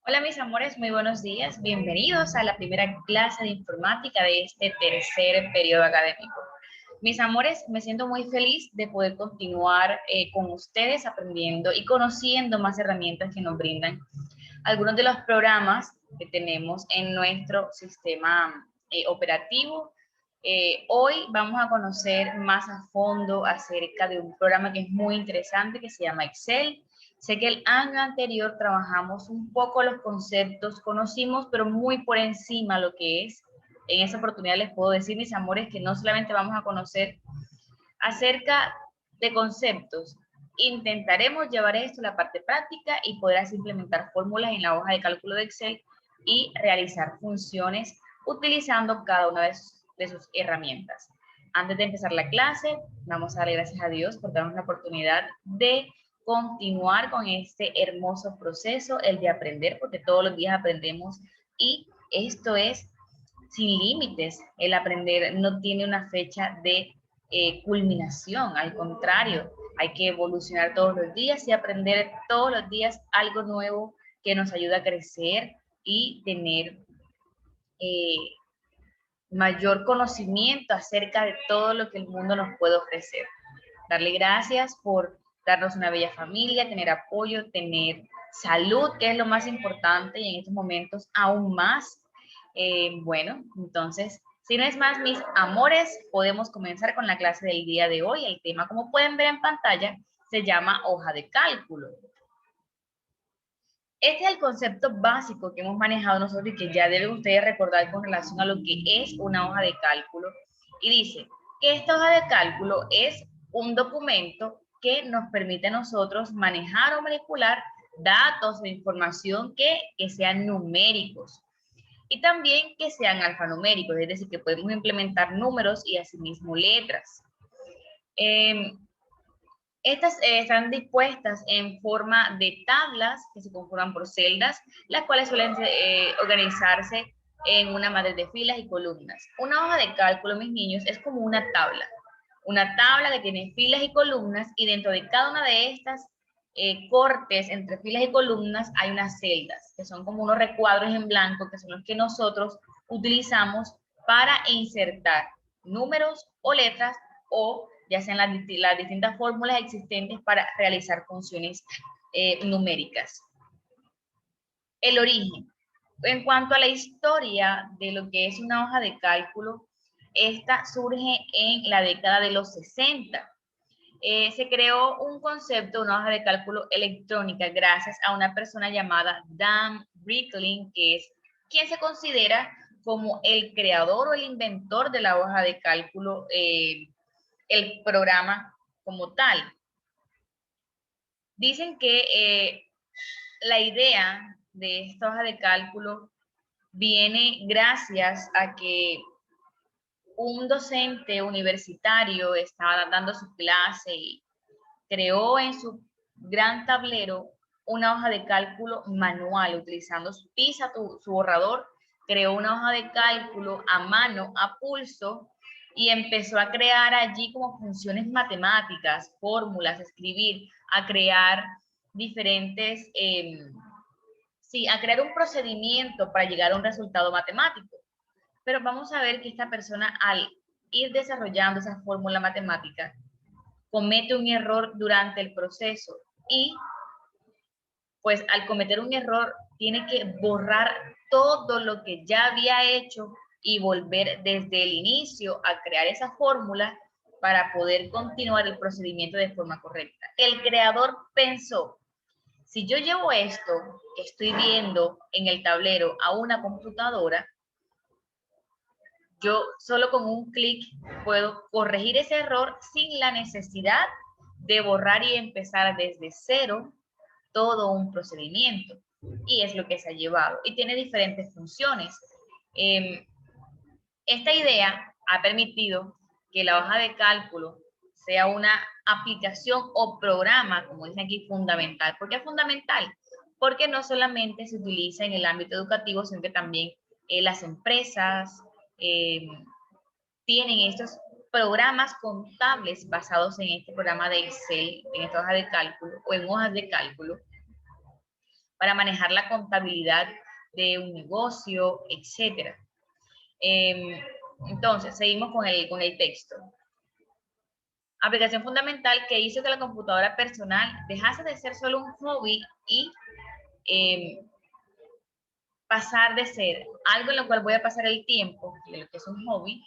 Hola mis amores, muy buenos días. Bienvenidos a la primera clase de informática de este tercer periodo académico. Mis amores, me siento muy feliz de poder continuar con ustedes aprendiendo y conociendo más herramientas que nos brindan algunos de los programas que tenemos en nuestro sistema operativo. Hoy vamos a conocer más a fondo acerca de un programa que es muy interesante que se llama Excel. Sé que el año anterior trabajamos un poco los conceptos, conocimos, pero muy por encima lo que es. En esa oportunidad les puedo decir, mis amores, que no solamente vamos a conocer acerca de conceptos, intentaremos llevar esto a la parte práctica y podrás implementar fórmulas en la hoja de cálculo de Excel y realizar funciones utilizando cada una de sus herramientas. Antes de empezar la clase, vamos a darle gracias a Dios por darnos la oportunidad de continuar con este hermoso proceso, el de aprender, porque todos los días aprendemos y esto es sin límites. El aprender no tiene una fecha de culminación, al contrario, hay que evolucionar todos los días y aprender todos los días algo nuevo que nos ayuda a crecer y tener eh, mayor conocimiento acerca de todo lo que el mundo nos puede ofrecer. Darle gracias por darnos una bella familia, tener apoyo, tener salud, que es lo más importante y en estos momentos aún más. Bueno, entonces, si no es más, mis amores, podemos comenzar con la clase del día de hoy. El tema, como pueden ver en pantalla, se llama hoja de cálculo. Este es el concepto básico que hemos manejado nosotros y que ya deben ustedes recordar con relación a lo que es una hoja de cálculo. Y dice que esta hoja de cálculo es un documento que nos permite a nosotros manejar o manipular datos o información que sean numéricos y también que sean alfanuméricos, es decir, que podemos implementar números y asimismo letras. Eh, Estas están dispuestas en forma de tablas que se conforman por celdas, las cuales suelen organizarse en una madre de filas y columnas. Una hoja de cálculo, mis niños, es como una tabla que tiene filas y columnas y dentro de cada una de estas cortes entre filas y columnas hay unas celdas, que son como unos recuadros en blanco, que son los que nosotros utilizamos para insertar números o letras o ya sean las distintas fórmulas existentes para realizar funciones numéricas. El origen. En cuanto a la historia de lo que es una hoja de cálculo, esta surge en la década de los 60. Se creó un concepto, una hoja de cálculo electrónica, gracias a una persona llamada Dan Bricklin, que es quien se considera como el creador o el inventor de la hoja de cálculo, el programa como tal. Dicen que la idea de esta hoja de cálculo viene gracias a que un docente universitario estaba dando su clase y creó en su gran tablero una hoja de cálculo manual utilizando su tiza, su borrador, creó una hoja de cálculo a mano, a pulso, y empezó a crear allí como funciones matemáticas, fórmulas, escribir, a crear diferentes, sí, a crear un procedimiento para llegar a un resultado matemático. Pero vamos a ver que esta persona al ir desarrollando esa fórmula matemática, comete un error durante el proceso y pues al cometer un error tiene que borrar todo lo que ya había hecho y volver desde el inicio a crear esa fórmula para poder continuar el procedimiento de forma correcta. El creador pensó, si yo llevo esto que estoy viendo en el tablero a una computadora, yo solo con un clic puedo corregir ese error sin la necesidad de borrar y empezar desde cero todo un procedimiento. Y es lo que se ha llevado. Y tiene diferentes funciones. Eh, Esta idea ha permitido que la hoja de cálculo sea una aplicación o programa, como dicen aquí, fundamental. ¿Por qué es fundamental? Porque no solamente se utiliza en el ámbito educativo, sino que también las empresas eh, tienen estos programas contables basados en este programa de Excel, en esta hoja de cálculo o en hojas de cálculo, para manejar la contabilidad de un negocio, etc. Entonces, seguimos con el texto. Aplicación fundamental que hizo que la computadora personal dejase de ser solo un hobby y pasar de ser algo en lo cual voy a pasar el tiempo, lo que es un hobby,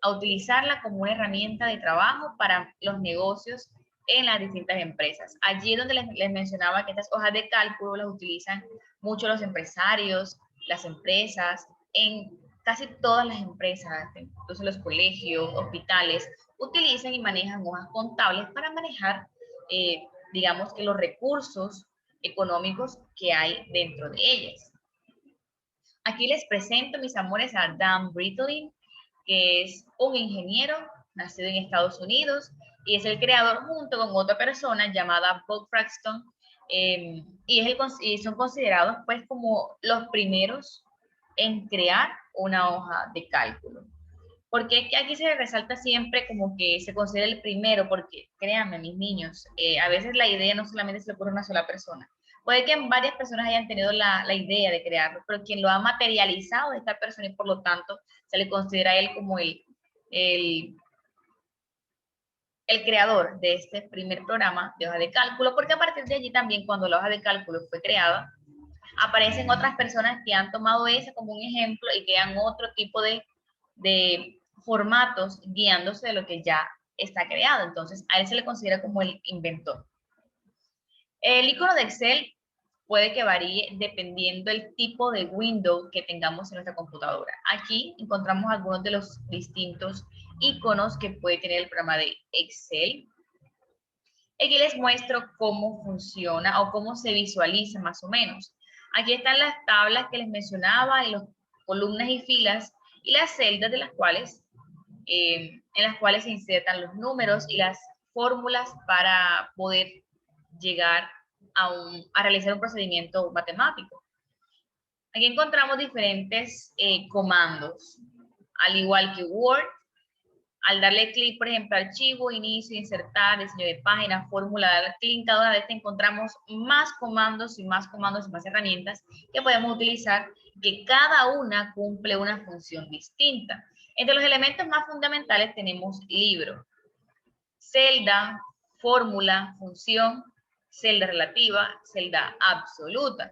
a utilizarla como una herramienta de trabajo para los negocios en las distintas empresas. Allí es donde les mencionaba que estas hojas de cálculo las utilizan mucho los empresarios, las empresas, en casi todas las empresas, incluso los colegios, hospitales, utilizan y manejan hojas contables para manejar, digamos que los recursos económicos que hay dentro de ellas. Aquí les presento, mis amores, a Dan Brittlin, que es un ingeniero nacido en Estados Unidos y es el creador junto con otra persona llamada Bob Fraxton, y son considerados pues como los primeros en crear una hoja de cálculo. Porque es que aquí se resalta siempre como que se considera el primero, porque créanme, mis niños, a veces la idea no solamente se le ocurre a una sola persona. Puede que varias personas hayan tenido la idea de crearlo, pero quien lo ha materializado es esta persona y por lo tanto se le considera a él como el creador de este primer programa de hoja de cálculo, porque a partir de allí también cuando la hoja de cálculo fue creada, aparecen otras personas que han tomado esa como un ejemplo y crean otro tipo de formatos guiándose de lo que ya está creado. Entonces, a él se le considera como el inventor. El icono de Excel puede que varíe dependiendo del tipo de window que tengamos en nuestra computadora. Aquí encontramos algunos de los distintos iconos que puede tener el programa de Excel. Aquí les muestro cómo funciona o cómo se visualiza más o menos. Aquí están las tablas que les mencionaba, y las columnas y filas y las celdas de las cuales, en las cuales se insertan los números y las fórmulas para poder llegar a realizar un procedimiento matemático. Aquí encontramos diferentes comandos, al igual que Word. Al darle clic, por ejemplo, archivo, inicio, insertar, diseño de página, fórmula, darle clic en cada una de estas encontramos más comandos y más herramientas que podemos utilizar, que cada una cumple una función distinta. Entre los elementos más fundamentales tenemos libro, celda, fórmula, función, celda relativa, celda absoluta.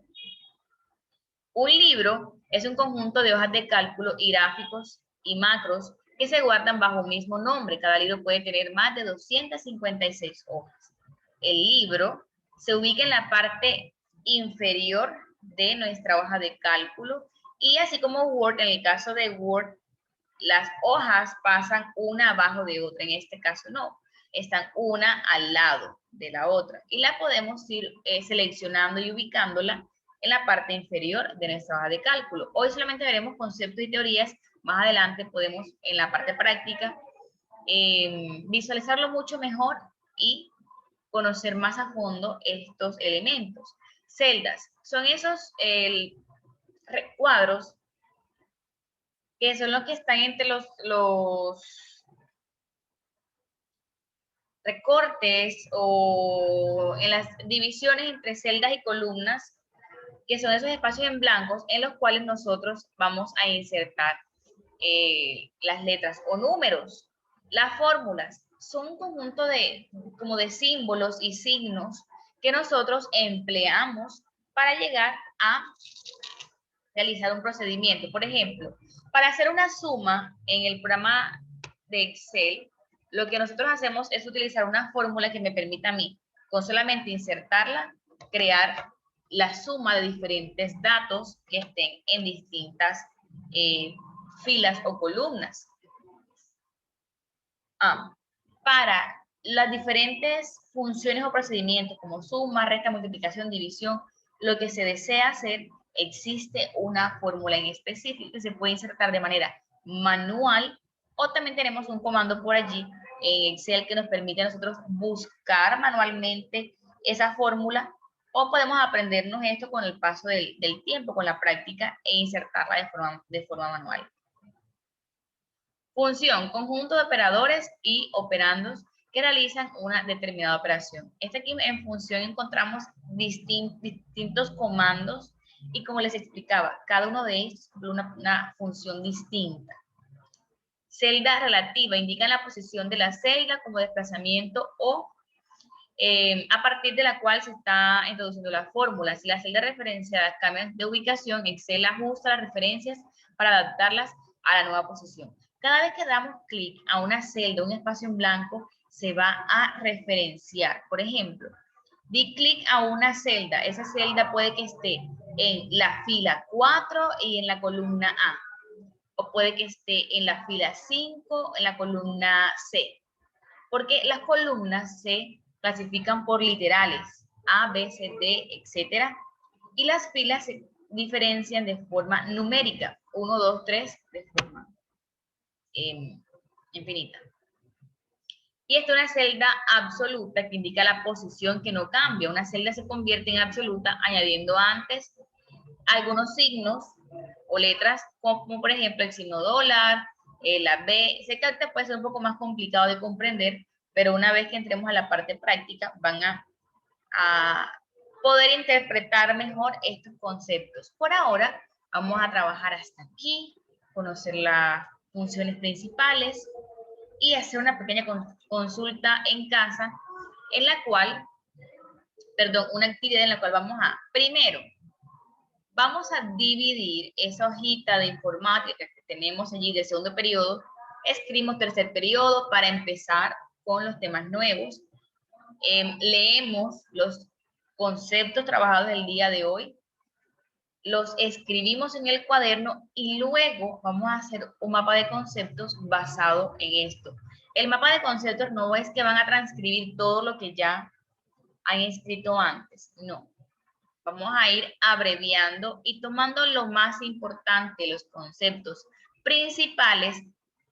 Un libro es un conjunto de hojas de cálculo y gráficos y macros que se guardan bajo un mismo nombre. Cada libro puede tener más de 256 hojas. El libro se ubica en la parte inferior de nuestra hoja de cálculo y así como Word, en el caso de Word, las hojas pasan una abajo de otra. En este caso no, están una al lado de la otra y la podemos ir seleccionando y ubicándola en la parte inferior de nuestra hoja de cálculo. Hoy solamente veremos conceptos y teorías. Más adelante podemos, en la parte práctica, visualizarlo mucho mejor y conocer más a fondo estos elementos. Celdas son esos cuadros que son los que están entre los recortes o en las divisiones entre celdas y columnas, que son esos espacios en blancos en los cuales nosotros vamos a insertar las letras o números. Las fórmulas son un conjunto como de símbolos y signos que nosotros empleamos para llegar a realizar un procedimiento. Por ejemplo, para hacer una suma en el programa de Excel, lo que nosotros hacemos es utilizar una fórmula que me permita a mí, con solamente insertarla, crear la suma de diferentes datos que estén en distintas filas o columnas. Para las diferentes funciones o procedimientos como suma, resta, multiplicación, división, lo que se desea hacer, existe una fórmula en específico que se puede insertar de manera manual o también tenemos un comando por allí en Excel que nos permite a nosotros buscar manualmente esa fórmula o podemos aprendernos esto con el paso del tiempo, con la práctica e insertarla de forma manual. Función, conjunto de operadores y operandos que realizan una determinada operación. Aquí en función encontramos distintos comandos y como les explicaba, cada uno de ellos cumple una función distinta. Celda relativa indica la posición de la celda como desplazamiento o a partir de la cual se está introduciendo la fórmula. Si la celda referenciada cambia de ubicación, Excel ajusta las referencias para adaptarlas a la nueva posición. Cada vez que damos clic a una celda, un espacio en blanco, se va a referenciar. Por ejemplo, di clic a una celda. Esa celda puede que esté en la fila 4 y en la columna A. O puede que esté en la fila 5, en la columna C. Porque las columnas se clasifican por literales, A, B, C, D, etc. Y las filas se diferencian de forma numérica, 1, 2, 3, de forma infinita. Y esta es una celda absoluta que indica la posición que no cambia. Una celda se convierte en absoluta añadiendo antes algunos signos o letras, como por ejemplo el signo dólar, la B. Sé que ahorita puede ser un poco más complicado de comprender, pero una vez que entremos a la parte práctica van a poder interpretar mejor estos conceptos. Por ahora vamos a trabajar hasta aquí, conocer las funciones principales y hacer una pequeña consulta en casa en la cual, perdón, una actividad en la cual vamos a, primero, vamos a dividir esa hojita de informática que tenemos allí de segundo periodo, escribimos tercer periodo para empezar con los temas nuevos, leemos los conceptos trabajados del día de hoy, los escribimos en el cuaderno y luego vamos a hacer un mapa de conceptos basado en esto. El mapa de conceptos no es que van a transcribir todo lo que ya han escrito antes, no. Vamos a ir abreviando y tomando lo más importante, los conceptos principales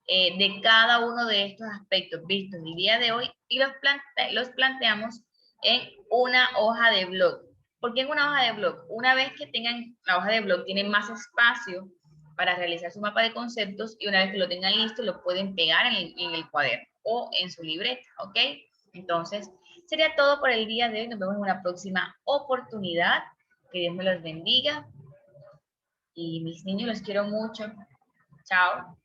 de cada uno de estos aspectos vistos el día de hoy y los planteamos en una hoja de blog. ¿Por qué en una hoja de blog? Una vez que tengan la hoja de blog, tienen más espacio para realizar su mapa de conceptos y una vez que lo tengan listo, lo pueden pegar en el cuaderno o en su libreta, ¿ok? Entonces, sería todo por el día de hoy. Nos vemos en una próxima oportunidad. Que Dios me los bendiga. Y mis niños, los quiero mucho. Chao.